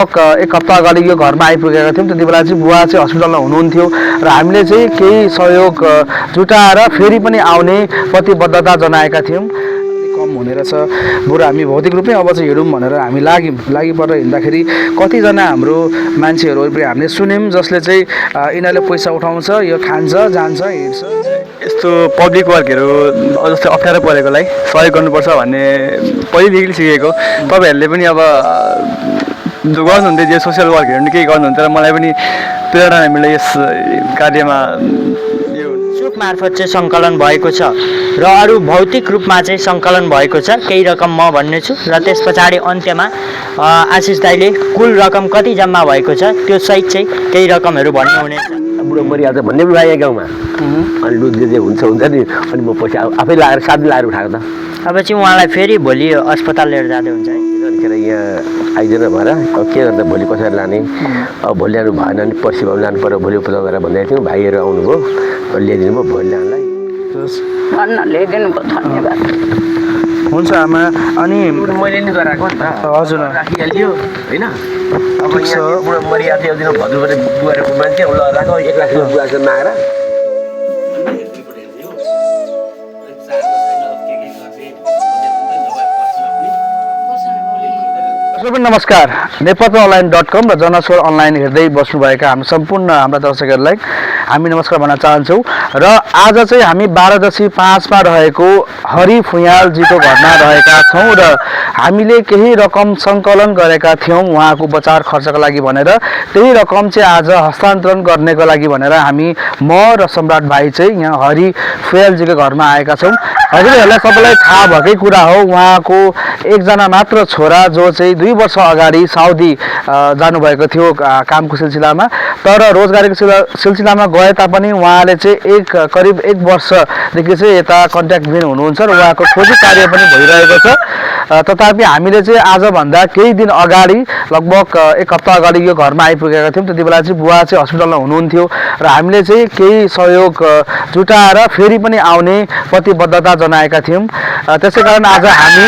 एक हप्ता अगाडि यो घरमा आइपुगेका थियौँ। त्यति बेला चाहिँ बुवा चाहिँ हस्पिटलमा हुनुहुन्थ्यो र हामीले चाहिँ केही सहयोग जुटाएर फेरि पनि आउने प्रतिबद्धता जनाएका थियौँ। कम हुने रहेछ बरु हामी भौतिक रूपमै अब चाहिँ हेरौँ भनेर हामी लागि परेर हिँड्दाखेरि कतिजना हाम्रो मान्छेहरू वरिपरि हामीले सुन्यौँ जसले चाहिँ यिनीहरूले पैसा उठाउँछ, यो खान्छ, जान्छ, हिँड्छ। यस्तो पब्लिक वर्कहरू जस्तै अप्ठ्यारो परेकोलाई सहयोग गर्नुपर्छ भन्ने पहिलेदेखि सिकेको। तपाईँहरूले पनि अब गर्नुहुन्थ्यो जे सोसियल वर्कहरू नि केही गर्नुहुन्थ्यो र मलाई पनि प्रेरणा मिल्यो यस कार्यमा। फेसबुक मार्फत चाहिँ सङ्कलन भएको छ र अरू भौतिक रूपमा चाहिँ सङ्कलन भएको छ। केही रकम म भन्ने छु र त्यस पछाडि अन्त्यमा आशिष दाइले कुल रकम कति जम्मा भएको छ त्यो सहित चाहिँ केही रकमहरू भन्नुहुनेछ। बुढो मरिहाल्छ भन्ने पनि लाग्यो गाउँमा। अनि लु जे हुन्छ नि। अनि म पैसा आफै लाएर साथी लाएर उठाएको त। अब चाहिँ उहाँलाई फेरि भोलि अस्पताल लिएर जाँदै हुन्छ है। अनिखेर यहाँ आइदिनु भएर अब के गर्दा भोलि कसरी लाने, अब भोलि ल्यानु भएन भने पर्सि भए लानु पऱ्यो, भोलि उपचार गरेर भन्दै थियौँ। भाइहरू आउनुभयो, ल्याइदिनु भयो भोलि ल्याउनलाई। ल्याइदिनु भयो, धन्यवाद। हुन्छ आमा। अनि मैले नि गराएको नि त। हजुर राखिहाल्यो होइन। अब यहाँ बुढो मरिहाल्थ्यो एक दिन भद्रबाट बुहारेको मान्छे उसलाई राख 1 लाख रुपियाँ बुहार मागेर नमस्कार। नेपालअनलाइन.com र जनस्वर अनलाइन हेर्दै बस्नुभएका हाम्रो सम्पूर्ण हाम्रा दर्शकहरूलाई हामी नमस्कार भन्न चाहन्छौँ। र आज चाहिँ हामी 12/5 मा रहेको हरि फुयालजीको घरमा रहेका छौँ र हामीले केही रकम सङ्कलन गरेका थियौँ उहाँको उपचार खर्चका लागि भनेर। त्यही रकम चाहिँ आज हस्तान्तरण गर्नेको लागि भनेर हामी म र सम्राट भाइ चाहिँ यहाँ हरि फुयालजीको घरमा आएका छौँ। हजुरहरूलाई सबैलाई थाहा भएकै कुरा हो, उहाँको एकजना मात्र छोरा जो चाहिँ 2 वर्ष अगाडि साउदी जानुभएको थियो कामको सिलसिलामा। तर रोजगारीको सिलसिलामा गए तापनि उहाँले चाहिँ करिब 1 वर्षदेखि चाहिँ यता कन्ट्याक्टबिन हुनुहुन्छ र उहाँको खोजी कार्य पनि भइरहेको छ। तथापि हामीले चाहिँ आजभन्दा केही दिन अगाडि लगभग 1 हप्ता अगाडि यो घरमा आइपुगेका थियौँ। त्यति बेला चाहिँ बुवा चाहिँ हस्पिटलमा हुनुहुन्थ्यो र हामीले चाहिँ केही सहयोग जुटाएर फेरि पनि आउने प्रतिबद्धता जनाएका थियौँ। त्यसै कारण आज हामी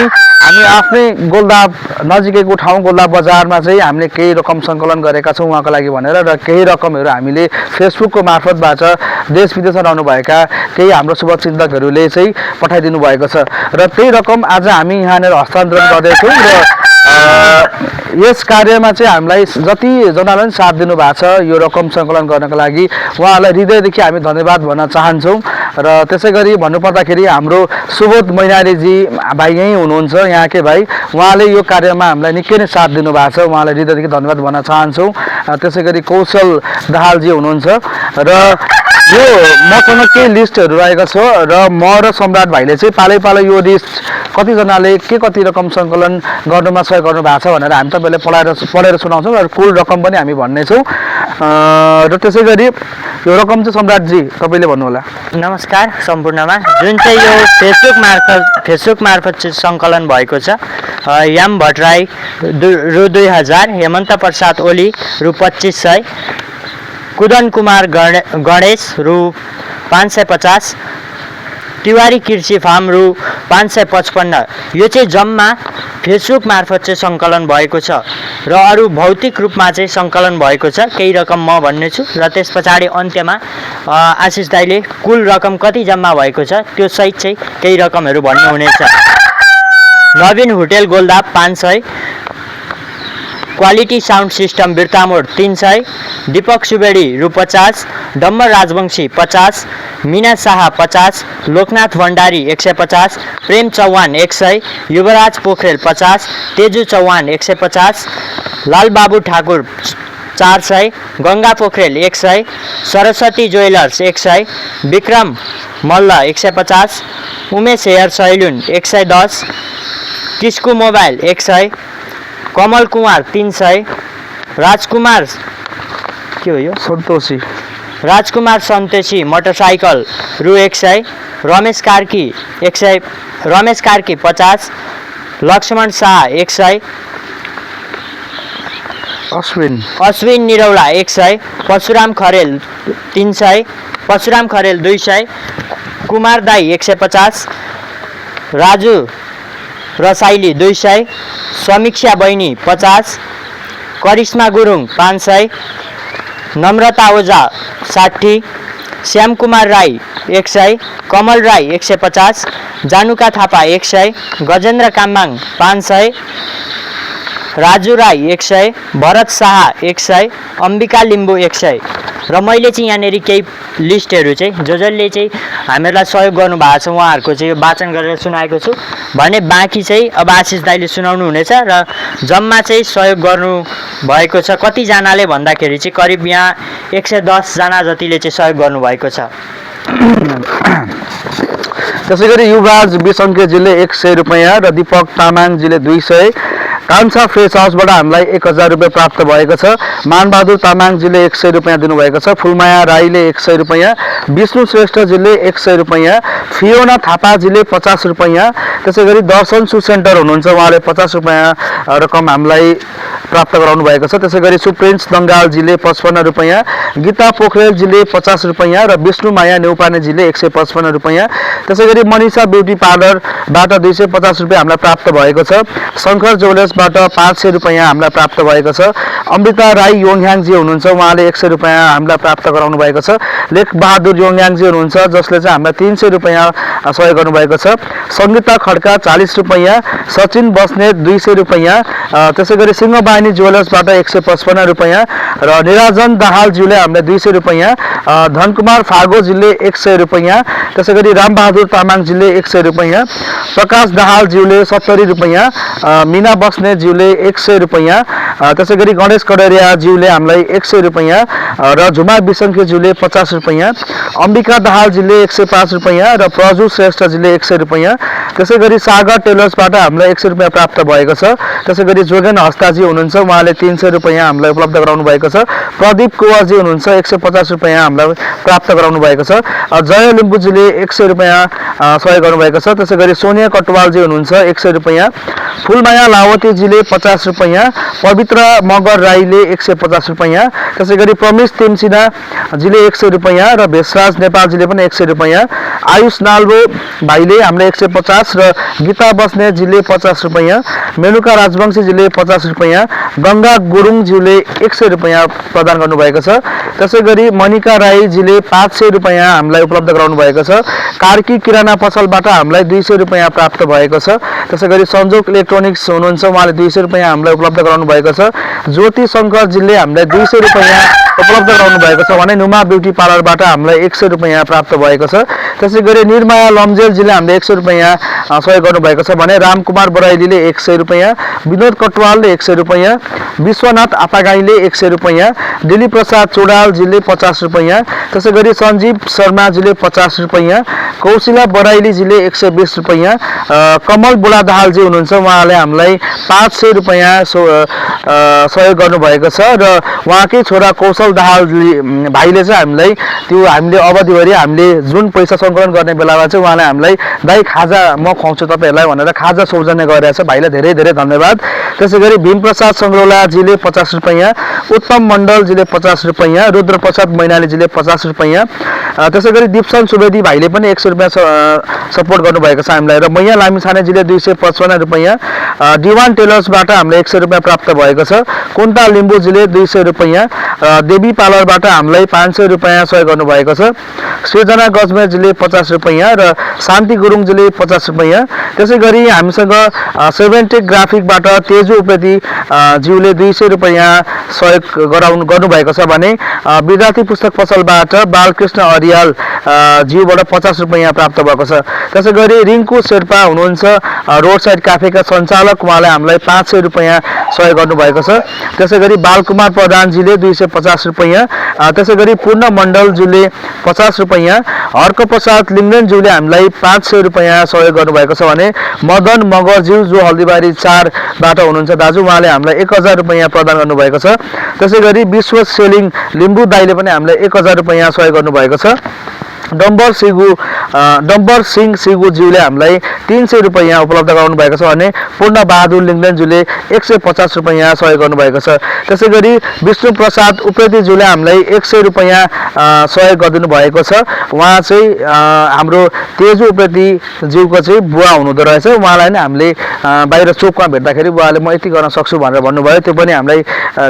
आफ्नै गोलदाब नजिकैको ठाउँ गोलदाब बजारमा चाहिँ हामीले केही रकम सङ्कलन गरेका छौँ उहाँको लागि भनेर। र केही रकमहरू हामीले फेसबुकको मार्फतबाट देश विदेशमा रहनुभएका केही हाम्रो शुभचिन्तकहरूले चाहिँ पठाइदिनु भएको छ र त्यही रकम आज हामी यहाँनिर हस्तान्तरण गर्दैछौँ। र यस कार्यमा चाहिँ हामीलाई जतिजनाले साथ दिनुभएको छ यो रकम सङ्कलन गर्नको लागि उहाँहरूलाई हृदयदेखि हामी धन्यवाद भन्न चाहन्छौँ। र त्यसै गरी भन्नुपर्दाखेरि हाम्रो सुबोध मैनालीजी भाइ यहीँ हुनुहुन्छ, यहाँकै भाइ, उहाँले यो कार्यमा हामीलाई निकै नै साथ दिनुभएको छ, उहाँलाई हृदयदेखि धन्यवाद भन्न चाहन्छौँ। त्यसै गरी कौशल दाहालजी हुनुहुन्छ र यो मसँग केही लिस्टहरू रहेको छ र म र सम्राट भाइले चाहिँ पालै यो लिस्ट कतिजनाले कति रकम सङ्कलन गर्नुमा सहयोग गर्नु भएको छ भनेर हामी तपाईँलाई पढेर सुनाउँछौँ र कुल रकम पनि हामी भन्नेछौँ। र त्यसै गरी यो रकम चाहिँ सम्राटजी तपाईँले भन्नुहोला। नमस्कार सम्पूर्णमा। जुन चाहिँ यो फेसबुक मार्फत चाहिँ सङ्कलन भएको छ, याम भट्टराई रु 2000, हेमन्त प्रसाद ओली रु 2500, कुदन कुमार गणेश रु 550, तिवारी कृषि फार्म रु 555। यो चाहिँ जम्मा फेसबुक मार्फत चाहिँ सङ्कलन भएको छ र अरू भौतिक रूपमा चाहिँ सङ्कलन भएको छ। केही रकम म भन्ने छु र त्यस पछाडि अन्त्यमा आशिष दाइले कुल रकम कति जम्मा भएको छ त्यो सहित चाहिँ केही रकमहरू भन्नुहुनेछ। Navin hotel Goldab 500, quality sound system Birtamod 300, Deepak Subedi रु 50, Dambar Rajbanshi 50, Meena Shah 50, Loknath Bhandari 150, Prem Chauhan 100, Yuvraj Pokharel 50, Teju Chauhan 150, Lalbabu Thakur 400, Ganga Pokharel 100, Saraswati jewellers 100, Bikram Malla 150, Umesh hair salon 110, Kisku mobile 100, Kamal Kumar 300, Rajkumar के हो यो राजकुमार सन्तोषी मोटरसाइकल रु 100, रमेश कार्की 50, लक्ष्मण शाह 100, अश्विन निरौला 100, परशुराम खरेल 300, परशुराम खरेल 200, कुमार दाई 150, राजु रसाइली 200, समीक्षा बहिनी 50, करिश्मा गुरुङ 500, नम्रता ओझा 60, श्यामकुमार राई 100, कमल राई 150, जानुका थापा 100, गजेन्द्र काम्बाङ 500, राजु राई 100, भरत शाह 100, अम्बिका लिम्बू 100। र मैले चाहिँ यहाँनिर केही लिस्टहरू चाहिँ जसले चाहिँ हामीहरूलाई सहयोग गर्नुभएको छ उहाँहरूको चाहिँ यो वाचन गरेर सुनाएको छु भने बाँकी चाहिँ अब आशिष दाइले सुनाउनु हुनेछ र जम्मा चाहिँ सहयोग गर्नु भएको छ कतिजनाले भन्दाखेरि चाहिँ करिब यहाँ 110 जना जतिले चाहिँ सहयोग गर्नुभएको छ। त्यसै गरी युवराज बिसङ्केजीले 100 रुपियाँ र दीपक तामाङजीले 200, कान्छा फ्रेस हाउसबाट हामीलाई 1000 रुपियाँ प्राप्त भएको छ। मानबहादुर तामाङजीले 100 रुपियाँ दिनुभएको छ। फुलमाया राईले 100 रुपियाँ, विष्णु श्रेष्ठजीले 100 रुपियाँ, फियोना थापाजीले 50 रुपियाँ, त्यसै गरी दर्शन सु सेन्टर हुनुहुन्छ उहाँले 50 रुपियाँ रकम हामीलाई प्राप्त गराउनु भएको छ। त्यसै गरी सुप्रिन्स दङ्गालजीले 55 रुपियाँ, गीता पोखरेलजीले 50 रुपियाँ र विष्णुमाया नेउपानेजीले 155 रुपियाँ, त्यसै गरी मनिषा ब्युटी पार्लरबाट 250 रुपियाँ हामीलाई प्राप्त भएको छ। शङ्कर ज्वेलर्सबाट 500 रुपियाँ हामीलाई प्राप्त भएको छ। अमृता राई योङह्याङजी हुनुहुन्छ उहाँले 100 रुपियाँ हामीलाई प्राप्त गराउनु भएको छ। लेखबहादुर योङह्याङजी हुनुहुन्छ जसले चाहिँ हामीलाई 300 रुपियाँ सहयोग गर्नुभएको छ। सङ्गीता खड्का 40 रुपियाँ, सचिन बस्नेत 200 रुपियाँ, त्यसै गरी सिंहबाहिनी ज्वेलर्सबाट 155 रुपियाँ र निराजन दाहालज्यूले हामीलाई 200 रुपियाँ, धनकुमार फागोजीले 100 रुपियाँ, त्यसै गरी रामबहादुर तामाङजीले 100 रुपियाँ, प्रकाश दाहालज्यूले 70 रुपियाँ, मिना बस्नेतज्यूले 100 रुपियाँ, त्यसै गरी गणेश कडेरियाज्यूले हामीलाई 100 रुपियाँ र झुमा बिसङ्केज्यूले 50 रुपियाँ, अम्बिका दाहालजीले 105 रुपियाँ र प्रजु श्रेष्ठजीले 100 रुपियाँ, त्यसै गरी सागर टेलर्सबाट हामीलाई 100 रुपियाँ प्राप्त भएको छ। त्यसै गरी जोगेन हस्ताजी हुनुहुन्छ उहाँले 300 रुपियाँ हामीलाई उपलब्ध गराउनु भएको छ। प्रदीप कुवरजी हुनुहुन्छ 150 रुपियाँ हामीलाई प्राप्त गराउनु भएको छ। जय लिम्बूजीले 100 रुपियाँ सहयोग गर्नुभएको छ। त्यसै गरी सोनिया कटवालजी हुनुहुन्छ 100 रुपियाँ, फुलमाया लावतीजीले 50 रुपियाँ, पवित्र मगर राईले 150 रुपियाँ, त्यसै गरी प्रमेश तेमसिनाजीले 100 रुपियाँ र भेषराज नेपालजीले पनि 100 रुपियाँ, आयुष नाल्बो भाइले हामीलाई 150 र गीता बस्नेतजीले 50 रुपियाँ, मेनुका राजवंशीजीले 50 रुपियाँ, गङ्गा गुरुङज्यूले 100 रुपियाँ प्रदान गर्नुभएको छ। त्यसै गरी मनिका राईजीले 500 रुपियाँ हामीलाई उपलब्ध गराउनु भएको छ। कार्की किराना पसलबाट हामीलाई 200 रुपियाँ प्राप्त भएको छ। त्यसै गरी संजोग इलेक्ट्रोनिक्स हुनुहुन्छ उहाँले 200 रुपियाँ हामीलाई उपलब्ध गराउनु भएको छ। ज्योति शङ्करजीले हामीलाई 200 रुपियाँ उपलब्ध गराउनु भएको छ भने नुमा ब्युटी पार्लरबाट हामीलाई 100 रुपियाँ प्राप्त भएको छ। त्यसै गरी निर्माया लम्जेलजीले हामीले 100 रुपियाँ सहयोग गर्नुभएको छ भने रामकुमार बराइलीले 100 रुपियाँ, विनोद कटवालले 100 रुपियाँ, विश्वनाथ आपागाईले 100 रुपियाँ, दिलीप प्रसाद चौडालजीले 50 रुपियाँ, त्यसै गरी सञ्जीव शर्माजीले 50 रुपियाँ, कौशिला बराइलीजीले 120 रुपियाँ, कमल बुढा दाहालजी हुनुहुन्छ उहाँले हामीलाई 500 रुपियाँ सहयोग गर्नुभएको छ र उहाँकै छोरा कौशल दाहाल भाइले चाहिँ हामीलाई त्यो हामीले अवधिभरि हामीले जुन पैसा सङ्कलन गर्ने बेलामा चाहिँ उहाँले हामीलाई दाइ खाजा म खुवाउँछु तपाईँहरूलाई भनेर खाजा सौजन्य गरिरहेछ। भाइलाई धेरै धेरै धन्यवाद। त्यसै गरी भीमप्रसाद सङ्ग्रौलाजीले 50 रुपियाँ, उत्तम मण्डलजीले 50 रुपियाँ, रुद्रप्रसाद मैनालीजीले 50 रुपियाँ, त्यसै गरी दिप्सन सुवेदी भाइले पनि 100 रुपियाँ सपोर्ट गर्नुभएको छ हामीलाई र मैया लामिछानेजीले 255 रुपियाँ, डिवान टेलर्सबाट हामीलाई 100 रुपियाँ प्राप्त भएको छ। कुन्ता लिम्बूजीले 200 रुपियाँ, देवी पार्लरबाट हामीलाई 500 रुपियाँ सहयोग गर्नुभएको छ। सृजना गजमेरजीले 50 रुपियाँ र शान्ति गुरुङजीले 50 रुपियाँ, त्यसै गरी हामीसँग सेभेन्टेक ग्राफिकबाट तेजु उप्रेती ज्यूले 200 रुपियाँ सहयोग गर्नुभएको छ भने विद्यार्थी पुस्तक पसलबाट बालकृष्ण अरियाल ज्यूबाट 50 रुपियाँ प्राप्त भएको छ। त्यसै गरी रिङ्कु शेर्पा हुनुहुन्छ रोड साइड क्याफेका सञ्चालक उहाँले हामीलाई 500 रुपियाँ सहयोग गर्नुभएको छ। त्यसै गरी बालकुमार प्रधानजीले 250 रुपियाँ, त्यसै गरी पूर्ण मण्डलज्यूले 50 रुपियाँ, हर्कप्रसाद लिङ्गनज्यूले हामीलाई 500 रुपियाँ सहयोग गर्नुभएको छ भने मदन मगरज्यू जो हल्दीबारी 4बाट हुनुहुन्छ दाजु उहाँले हामीलाई 1000 रुपियाँ प्रदान गर्नुभएको छ। त्यसै गरी विश्व सेलिङ लिम्बू दाइले पनि हामीलाई 1000 रुपियाँ सहयोग गर्नुभएको छ। डम्बर सिंह सिगुज्यूले हामीलाई 300 रुपैयाँ उपलब्ध गराउनु भएको छ भने पूर्ण बहादुर लिङ्गदेनज्यूले 150 रुपैयाँ सहयोग गर्नुभएको छ। त्यसै गरी विष्णु प्रसाद उप्रेतीज्यूले हामीलाई 100 रुपैयाँ सहयोग गरिदिनु भएको छ। उहाँ चाहिँ हाम्रो तेजु उप्रेती ज्यूको चाहिँ बुवा हुनुहुँदो रहेछ। उहाँलाई नै हामीले बाहिर चोकमा भेट्दाखेरि बुवाले म यति गर्न सक्छु भनेर भन्नुभयो। त्यो पनि हामीलाई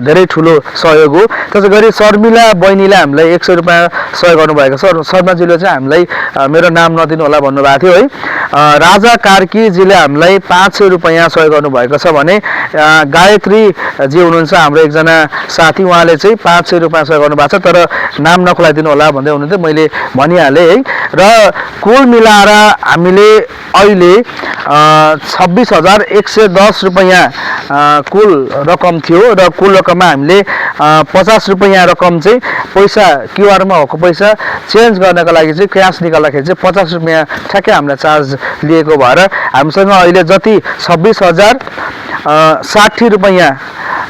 धेरै ठुलो सहयोग हो। त्यसै गरी शर्मिला बहिनीले हामीलाई 100 रुपैयाँ सहयोग गर्नुभएको छ। शर्माज्यूले चाहिँ हामीलाई मेरो नाम नदिनु होला भन्नुभएको थियो है। राजा कार्कीजीले हामीलाई 500 रुपैयाँ सहयोग गर्नुभएको छ भने गायत्री जी हुनुहुन्छ हाम्रो एकजना साथी, उहाँले चाहिँ 500 रुपैयाँ सहयोग गर्नुभएको छ, तर नाम नखुलाइदिनु होला भन्दै हुनुहुन्थ्यो, मैले भनिहालेँ है। र कुल मिलाएर हामीले अहिले 26,110 रुपैयाँ कुल रकम थियो र कुल रकममा हामीले 50 रुपैयाँ रकम चाहिँ पैसा क्युआरमा भएको पैसा चेन्ज गर्नको लागि चाहिँ क्यास निकाल्दाखेरि चाहिँ 50 रुपैयाँ ठ्याक्कै हामीलाई चार्ज लिएको भएर हामीसँग अहिले जति 26,060 रुपैयाँ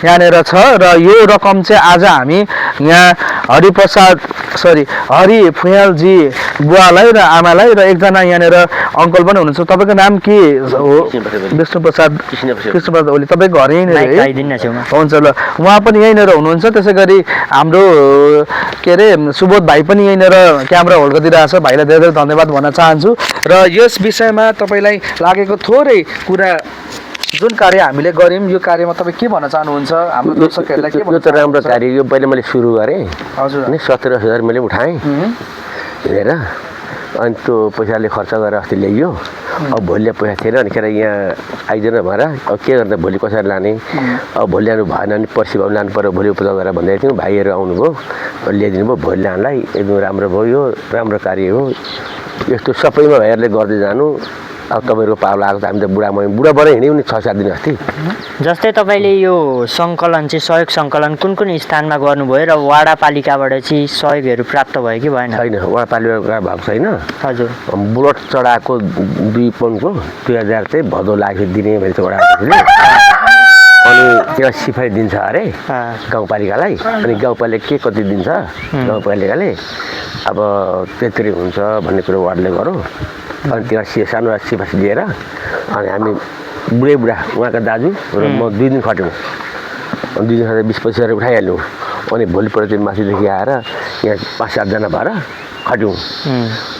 यहाँनिर छ। र यो रकम चाहिँ आज हामी यहाँ हरि फुयालजी बुवालाई र आमालाई र एकजना यहाँनिर अङ्कल पनि हुनुहुन्छ। तपाईँको नाम के हो? विष्णु प्रसाद ओली। तपाईँको घर यहीँनिर है? हुन्छ ल, उहाँ पनि यहीँनिर हुनुहुन्छ। त्यसै गरी हाम्रो के अरे सुबोध भाइ पनि यहीँनिर क्यामेरा होल्ड गरिदिइरहेछ। भाइलाई धेरै धेरै धन्यवाद भन्न चाहन्छु। र यस विषयमा तपाईँलाई लागेको थोरै कुरा जुन कार्य हामीले गऱ्यौँ, यो कार्यमा तपाईँ के भन्न चाहनुहुन्छ? हाम्रो दर्शकहरूलाई के यो त राम्रो कार्य। यो पहिले मैले सुरु गरेँ, हजुर, अनि 17,000 मैले उठाएँ हेरेर, अनि त्यो पैसाले खर्च गरेर अस्ति ल्याइयो। अब भोलि पैसा थिएन, अनि खेर यहाँ आइदिनु भएर अब के गर्दा भोलि कसरी लाने, अब भोलि लानु भएन भने पर्सि भए लानु पऱ्यो, भोलि उपलब्ध गरेर भन्दै थियौँ। भाइहरू आउनुभयो, ल्याइदिनु भयो। भोलि लानलाई एकदम राम्रो भयो। यो राम्रो कार्य हो। यस्तो सबैमा भाइहरूले गर्दै जानु। अब तपाईँहरूको पालो आएको त हामी त बुढाबाट हिँड्यौँ नि 6-7 दिन अस्ति। जस्तै तपाईँले यो सङ्कलन चाहिँ सहयोग सङ्कलन कुन कुन स्थानमा गर्नुभयो र वाडापालिकाबाट चाहिँ सहयोगहरू प्राप्त भयो कि भएन? छैन, वाडापालिकाबाट भएको छैन। हजुर, बुलट चढाएको 2 पनको 2000 चाहिँ भदौ लाग्यो दिने मैले चाहिँ वडाले, अनि त्यसलाई सिफाइ दिन्छ अरे गाउँपालिकालाई। अनि गाउँपालिका के कति दिन्छ गाउँपालिकाले, अब त्यति हुन्छ भन्ने कुरो वार्डले गरौँ। अनि त्यसलाई सानो सिफारिस दिएर अनि हामी बुढा उहाँका दाजु र म 2 दिन खट्यौँ। 2 दिन खटेर 20-25 हजार उठाइहाल्यौँ। अनि भोलिपल्ट चाहिँ माथिदेखि आएर यहाँ 5-7 जना भएर खट्यौँ।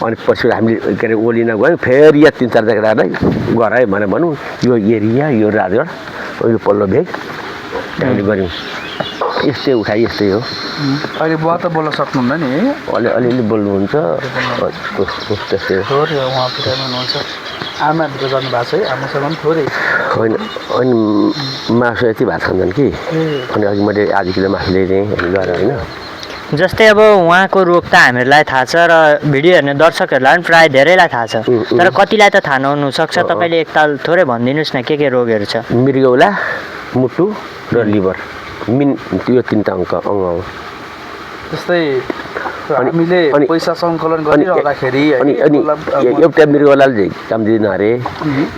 अनि पछि हामीले के अरे ओलिन गयौँ। फेरि यहाँ 3-4 जग्गालाई गरायो भने भनौँ, यो एरिया, यो राजगढ, यो पल्लो भेग हामीले गऱ्यौँ। यस्तै उठाइ यस्तै हो। अहिले बुवा त बोल्न सक्नुहुन्न नि? अलिअलि बोल्नुहुन्छ त्यस्तै हो। उहाँ पुऱ्याउनु हुनुहुन्छ। आमा भित्र जानुभएको छ है? आमासँग पनि थोरै होइन, अनि मासु यति भात खान्छन् कि, अनि अघि मैले आधी किलो मासु ल्याइदिएँ गएर होइन। जस्तै अब उहाँको रोग त हामीहरूलाई थाहा छ र भिडियो हेर्ने दर्शकहरूलाई पनि प्रायः धेरैलाई थाहा छ, तर कतिलाई त थाहा नहुनु सक्छ। तपाईँले एकताल थोरै भनिदिनुहोस् न के रोगहरू छ? मृगौला, मुटु र लिभर, यो 3टा अङ्ग हो। जस्तै हामीले पैसा सङ्कलन गरिरहँदाखेरि अनि एउटा मृगौलाले चाहिँ काम दिँदैन अरे,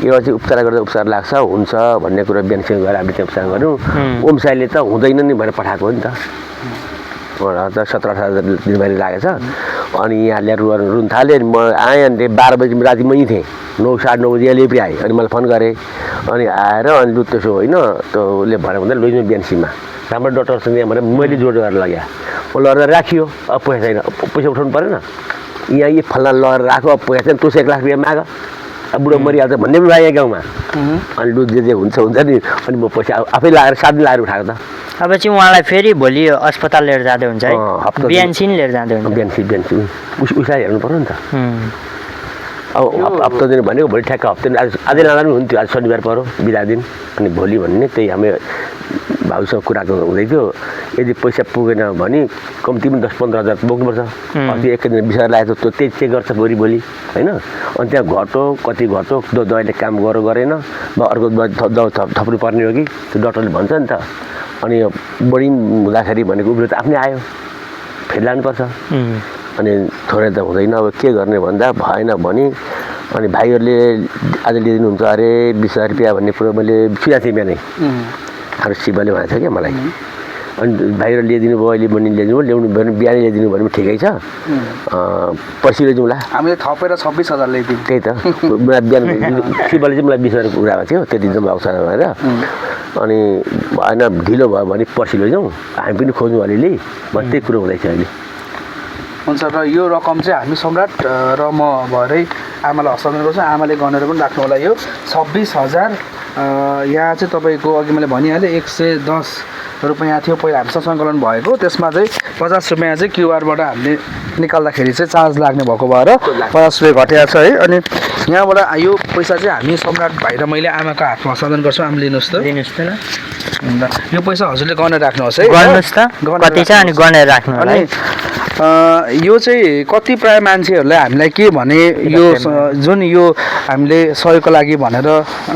एउटा चाहिँ उपचार गर्दा उपचार लाग्छ हुन्छ भन्ने कुरो बिहानसँग गएर हामीले त्यहाँ उपचार गऱ्यौँ। ओमसाईले त हुँदैन नि भनेर पठाएको हो नि त। 17-18 दिनभरि लागेछ। अनि यहाँ ल्याएर रुन थालेँ। म आएँ अनि 12 बजी राति मै थिएँ, 9-9:30 बजी यहाँ ल्याइपुरी आएँ। अनि मैले फोन गरेँ, अनि आएर अनि लु त्यसो होइन त्यो उसले भनेर भन्दा लैजाउँ बिहानसीमा राम्रो डक्टरसँग यहाँ भनेर मैले जोड गरेर लगेँ। ओ लगेर राखियो। अब पैसा छैन, पैसा उठाउनु परेन। यहाँ यो फल्ना लगेर राख्यो, अब पैसा छैन, तँ 1 लाख रुपियाँ माग, अब बुढो मरिहाल्छ भन्ने पनि लाग्यो गाउँमा। अनि लु जे हुन्छ नि। अनि म पैसा आफै लगाएर 7 दिन लगाएर उठाएको त। अब चाहिँ उहाँलाई फेरि भोलि अस्पताल लिएर जाँदै हुन्छ है? बिहानसिन लिएर जाँदै हुन्छ? बिहानसिन उसलाई हेर्नु पर्यो नि त। अब हप्ता दिन भनेको भोलि ठ्याक्क हप्ता दिन आजै लाँदा पनि हुन्थ्यो। आज शनिबार पऱ्यो बिदा दिन, अनि भोलि भन्ने त्यही हामी भाउसँग कुराको हुँदै थियो। यदि पैसा पुगेन भने कम्ती पनि 10-15 हजार बोक्नुपर्छ। अस्ति 1 दिन 20 हजार लागेको त्यो त्यही चेक गर्छ भोलि होइन। अनि त्यहाँ घट्यो कति घट्यो, दबाईले काम गरेन वा अर्को दबाई थप्नु पर्ने हो कि त्यो डक्टरले भन्छ नि त। अनि बढी हुँदाखेरि भनेको उब्रो त आफ्नै आयो, फेरि लानुपर्छ। अनि थोरै त हुँदैन। अब के गर्ने भन्दा भएन भने अनि भाइहरूले आज लिइदिनुहुन्छ अरे 20,000 रुपियाँ भन्ने कुरो मैले सुनेको थिएँ बिहानै। अरू शिवले भनेको थियो क्या मलाई। अनि बाहिर ल्याइदिनु भयो अहिले बहिनी ल्याइदिनु भयो ल्याउनु भयो भने बिहानै ल्याइदिनु भयो भने ठिकै छ पर्सि लैजाउँला हामीले थपेर 26,000 ल्याइदिउँ। त्यही त मलाई बिहान शिवले चाहिँ मलाई 20,000 कुरा भएको थियो त्यति जम्मा आउँछ भनेर अनि होइन ढिलो भयो भने पर्सि लैजाउँ हामी पनि खोज्यौँ अलिअलि त्यही कुरो हुँदैछ अहिले हुन्छ र यो रकम चाहिँ हामी सम्राट र म भएरै आमालाई हस्तान्तरण गर्छौँ आमाले गनेर पनि राख्नु होला यो 26,000 यहाँ चाहिँ तपाईँको अघि मैले भनिहालेँ 110 रुपियाँ थियो पहिला हामीसँग सङ्कलन भएको त्यसमा चाहिँ 50 रुपियाँ चाहिँ क्युआरबाट हामीले निकाल्दाखेरि चाहिँ चार्ज लाग्ने भएको भएर 50 रुपियाँ घटेको छ है अनि यहाँबाट यो पैसा चाहिँ हामी सम्राट भाइ र मैले आमाको हातमा हस्तान्तरण गर्छौँ आमा लिनुहोस् त दिनुहोस् त ल यो पैसा हजुरले गनेर राख्नुहोस् है गर्नुहोस् त कति छ अनि गनेर राख्नु होला अनि है। यो चाहिँ कति प्राय मान्छेहरूलाई हामीलाई के भने यो जुन यो हामीले सहयोगको लागि भनेर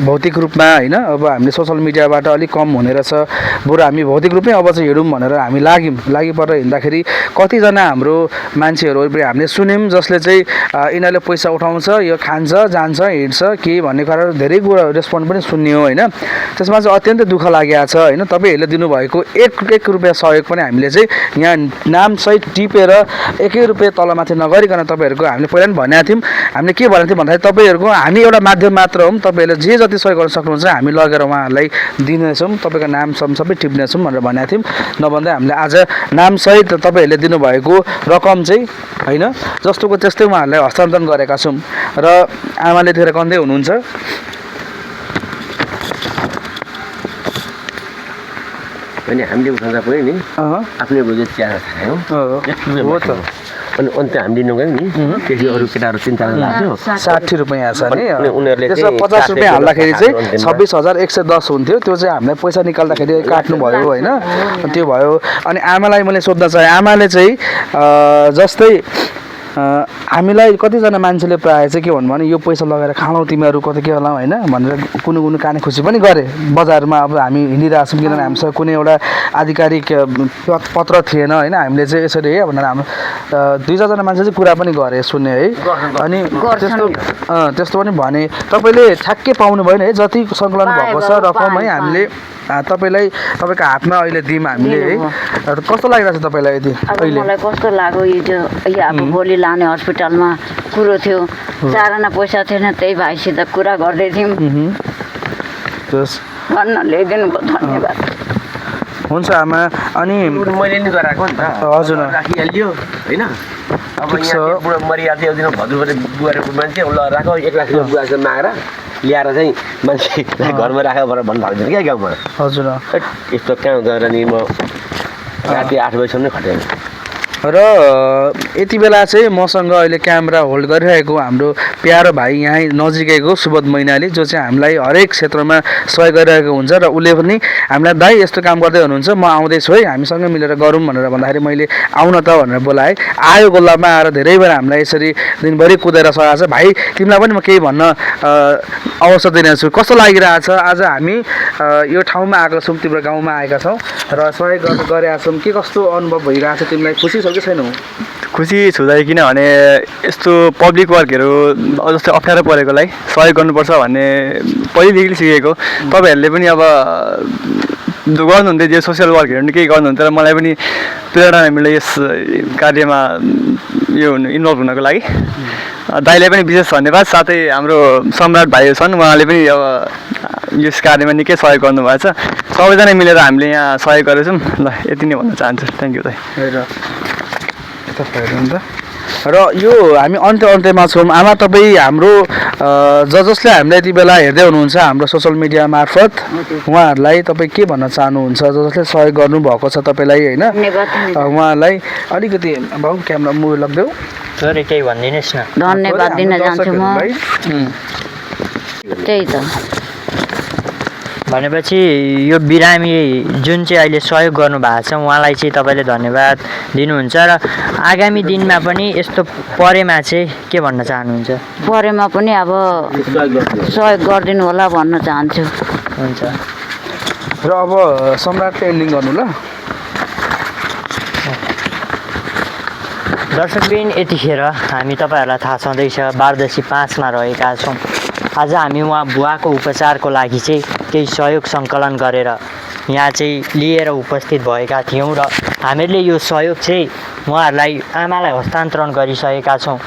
भौतिक रूपमा होइन अब हामीले सोसल मिडियाबाट अलिक कम हुने रहेछ बरु हामी भौतिक रूपमै अब चाहिँ हेरौँ भनेर हामी लागि परेर हिँड्दाखेरि कतिजना हाम्रो मान्छेहरू हामीले सुन्यौँ जसले चाहिँ यिनीहरूले पैसा उठाउँछ यो खान्छ जान्छ हिँड्छ के भन्ने कारण धेरै कुरा रेस्पोन्ड पनि सुन्ने हो होइन त्यसमा चाहिँ अत्यन्तै दुःख लागेको छ होइन तपाईँहरूले दिनुभएको एक रुपियाँ सहयोग पनि हामीले चाहिँ यहाँ नाम सहित टिपेर 1 रुपियाँ तलमाथि नगरिकन तपाईँहरूको हामीले पहिला पनि भनेको थियौँ हामीले के भनेको थियौँ भन्दाखेरि तपाईँहरूको हामी एउटा माध्यम मात्र हौँ तपाईँहरूले जे जति सहयोग गर्न सक्नुहुन्छ हामी लगेर उहाँहरूलाई दिनेछौँ तपाईँको नाम सबै टिप्नेछौँ भनेर भनेको थियौँ नभन्दा हामीले आज नामसहित तपाईँहरूले दिनुभएको रकम चाहिँ होइन जस्तोको त्यस्तै उहाँहरूलाई हस्तान्तरण गरेका छौँ र आमाले त्यतिखेर कन्दै हुनुहुन्छ अनि हामीले उठाउँदा पनि नि आफ्नै बोजू चिया खायौँ हो त अनि अन्त हामीले नगयौँ नि त्यसले अरू केटाहरू 3-4 लाग्यो 60 रुपियाँ छ नि अनि उनीहरूले त्यसमा 50 रुपियाँ हाल्दाखेरि चाहिँ 26,110 हुन्थ्यो त्यो चाहिँ हामीलाई पैसा निकाल्दाखेरि काट्नु भयो होइन त्यो भयो अनि आमालाई मैले सोध्न चाहेँ आमाले चाहिँ जस्तै हामीलाई कतिजना मान्छेले प्रायः चाहिँ के भन्नु भने यो पैसा लगाएर खालौ तिमीहरू कतै के होला होइन भनेर कुनै काने खुसी पनि गरे बजारमा अब हामी हिँडिरहेछौँ किनभने हामीसँग कुनै एउटा आधिकारिक पत्र थिएन होइन हामीले चाहिँ यसरी है भनेर हाम्रो 2-4जना मान्छे चाहिँ कुरा पनि गरे सुने है अनि त्यस्तो पनि भने तपाईँले ठ्याक्कै पाउनु भएन है जति सङ्कलन भएको छ रकम है हामीले तपाईँलाई तपाईँको हातमा अहिले दियौँ हामीले है कस्तो लागिरहेको छ तपाईँलाई यदि अहिले मलाई कस्तो लाग्यो यो अब भोलि लाने हस्पिटलमा कुरो थियो 4 आना पैसा थिएन त्यही भाइसित कुरा गर्दै थियौँ भन्न ल्याइदिनु भयो धन्यवाद हुन्छ आमा अनि मैले नि गराएको नि त हजुर राखिहाल्यो होइन अब ठिक छ। यहाँ बुढो मरिहाल्थ्यो एक दिन भद्रबाट बुहारेको मान्छे ल राख 1 लाख रुपियाँ बुहार मागेर ल्याएर चाहिँ मान्छेलाई घरमा राखेर भन्नु भएको थियो क्या गाउँमा हजुर यस्तो कहाँ हुँदा नि म राति 8 बजीसम्म नै खटेँ र यति बेला चाहिँ मसँग अहिले क्यामेरा होल्ड गरिरहेको हाम्रो प्यारो भाइ यहीँ नजिकैको सुबोध मैनाली जो चाहिँ हामीलाई हरेक क्षेत्रमा सहयोग गरिरहेको हुन्छ र उसले पनि हामीलाई दाइ यस्तो काम गर्दै हुनुहुन्छ म आउँदैछु है हामीसँग मिलेर गरौँ भनेर भन्दाखेरि मैले आउन त भनेर बोलाएँ आयो गोल्लामा आएर धेरै बेर हामीलाई यसरी दिनभरि कुदेर सघाएको छ भाइ तिमीलाई पनि म केही भन्न अवसर दिनेछु कस्तो लागिरहेछ आज हामी यो ठाउँमा आएको छौँ तिम्रो गाउँमा आएका छौँ र सहयोग गरेका छौँ के कस्तो अनुभव भइरहेछ तिमीलाई खुसी छौ कि छैनौ खुसी छुँदै किनभने यस्तो पब्लिक वर्कहरू जस्तै अप्ठ्यारो परेकोलाई सहयोग गर्नुपर्छ भन्ने पहिलेदेखि सिकेको तपाईँहरूले पनि अब गर्नुहुन्थ्यो जे सोसियल वर्कहरू पनि केही गर्नुहुन्थ्यो र मलाई पनि प्रेरणा मिल्यो यस कार्यमा यो इन्भल्भ हुनको लागि दाइलाई पनि विशेष धन्यवाद साथै हाम्रो सम्राट भाइहरू छन् उहाँले पनि अब यस कार्यमा निकै सहयोग गर्नुभएको छ सबैजना मिलेर हामीले यहाँ सहयोग गरेछौँ ल यति नै भन्न चाहन्छु थ्याङ्क यू दाइ र यो हामी अन्त्यमा छौँ आमा तपाईँ हाम्रो जसले हामीलाई यति बेला हेर्दै हुनुहुन्छ हाम्रो सोसियल मिडिया मार्फत उहाँहरूलाई तपाईँ के भन्न चाहनुहुन्छ जसले सहयोग गर्नुभएको छ तपाईँलाई होइन उहाँहरूलाई अलिकति भाउ क्यामेरा मुभी लगिदेऊ थोरै केही भनिदिनुहोस् न धन्यवाद दिन चाहन्छु म त्यही त भनेपछि यो बिरामी जुन चाहिँ अहिले सहयोग गर्नुभएको छ उहाँलाई चाहिँ तपाईँले धन्यवाद दिनुहुन्छ र आगामी दिनमा पनि यस्तो परेमा चाहिँ के भन्न चाहनुहुन्छ परेमा पनि अब सहयोग गरिदिनु होला भन्न चाहन्छु हुन्छ र अब सम्राटले एन्डिङ गर्नु ल दर्शकबिन यतिखेर हामी तपाईँहरूलाई थाहा छँदैछ 12/5 मा रहेका छौँ आज हामी उहाँ बुवाको उपचारको लागि चाहिँ केही सहयोग सङ्कलन गरेर यहाँ चाहिँ लिएर उपस्थित भएका थियौँ र हामीहरूले यो सहयोग चाहिँ उहाँहरूलाई आमालाई हस्तान्तरण गरिसकेका छौँ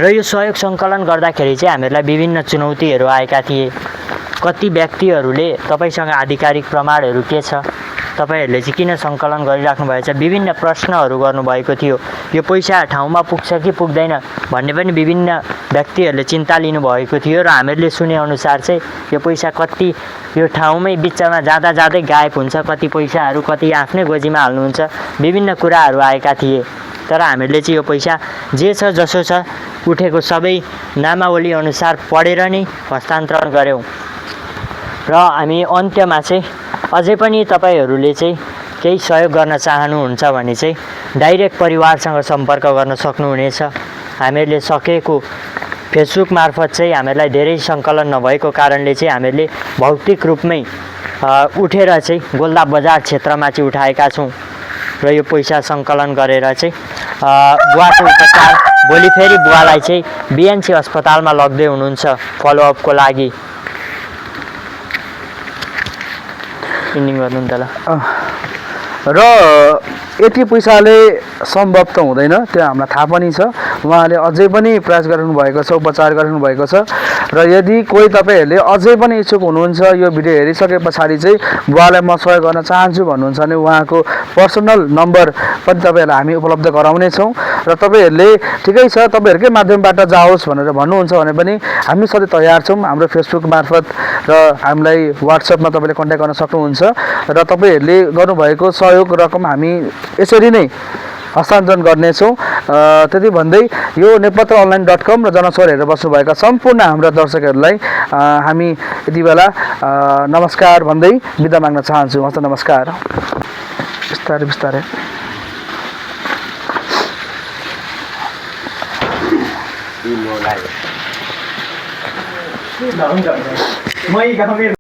र यो सहयोग सङ्कलन गर्दाखेरि चाहिँ हामीहरूलाई विभिन्न चुनौतीहरू आएका थिए। कति व्यक्तिहरूले तपाईँसँग आधिकारिक प्रमाणहरू के छ, तपाईँहरूले चाहिँ किन सङ्कलन गरिराख्नु भएछ, विभिन्न प्रश्नहरू गर्नुभएको थियो। यो पैसा ठाउँमा पुग्छ कि पुग्दैन भन्ने पनि विभिन्न व्यक्तिहरूले चिन्ता लिनुभएको थियो र हामीहरूले सुनेअनुसार चाहिँ यो पैसा कति यो ठाउँमै बिचमा जाँदा जाँदै गायब हुन्छ, कति पैसाहरू कति आफ्नै गोजीमा हाल्नुहुन्छ, विभिन्न कुराहरू आएका थिए। तर हामीहरूले चाहिँ यो पैसा जे छ जसो छ उठेको सबै नामावली अनुसार पढेर नै हस्तान्तरण गऱ्यौँ र हामी अन्त्यमा चाहिँ अझै पनि तपाईँहरूले चाहिँ केही सहयोग गर्न चाहनुहुन्छ भने चाहिँ डाइरेक्ट परिवारसँग सम्पर्क गर्न सक्नुहुनेछ। हामीहरूले सकेको फेसबुक मार्फत चाहिँ हामीहरूलाई धेरै सङ्कलन नभएको कारणले चाहिँ हामीहरूले भौतिक रूपमै उठेर चाहिँ गोल्दा बजार क्षेत्रमा चाहिँ उठाएका छौँ र यो पैसा सङ्कलन गरेर चाहिँ बुवाको उपचार भोलि फेरि बुवालाई चाहिँ बिएनसी अस्पतालमा लग्दै हुनुहुन्छ फलोअपको लागि। इन्डिङ गर्नु नि त ल। र यति पैसाले सम्भव त हुँदैन, त्यो हामीलाई थाहा पनि छ। उहाँले अझै पनि प्रयास गरिरहनु भएको छ, उपचार गरिरहनु भएको छ र यदि कोही तपाईँहरूले अझै पनि इच्छुक हुनुहुन्छ यो भिडियो हेरिसके पछाडि चाहिँ बुवालाई म सहयोग गर्न चाहन्छु भन्नुहुन्छ भने उहाँको पर्सनल नम्बर पनि तपाईँहरूलाई हामी उपलब्ध गराउनेछौँ र तपाईँहरूले ठिकै छ तपाईँहरूकै माध्यमबाट जाओस् भनेर भन्नुहुन्छ भने पनि हामी सधैँ तयार छौँ। हाम्रो फेसबुक मार्फत र हामीलाई वाट्सएपमा तपाईँले कन्ट्याक्ट गर्न सक्नुहुन्छ र तपाईँहरूले गर्नुभएको सहयोग रकम हामी यसरी नै हस्तान्तरण गर्नेछौँ। त्यति भन्दै यो nepatra.online.com र जनस्वर हेरेर बस्नुभएका सम्पूर्ण हाम्रा दर्शकहरूलाई हामी यति बेला नमस्कार भन्दै बिदा माग्न चाहन्छु। हस्त नमस्कार। बिस्तारै बिस्तारै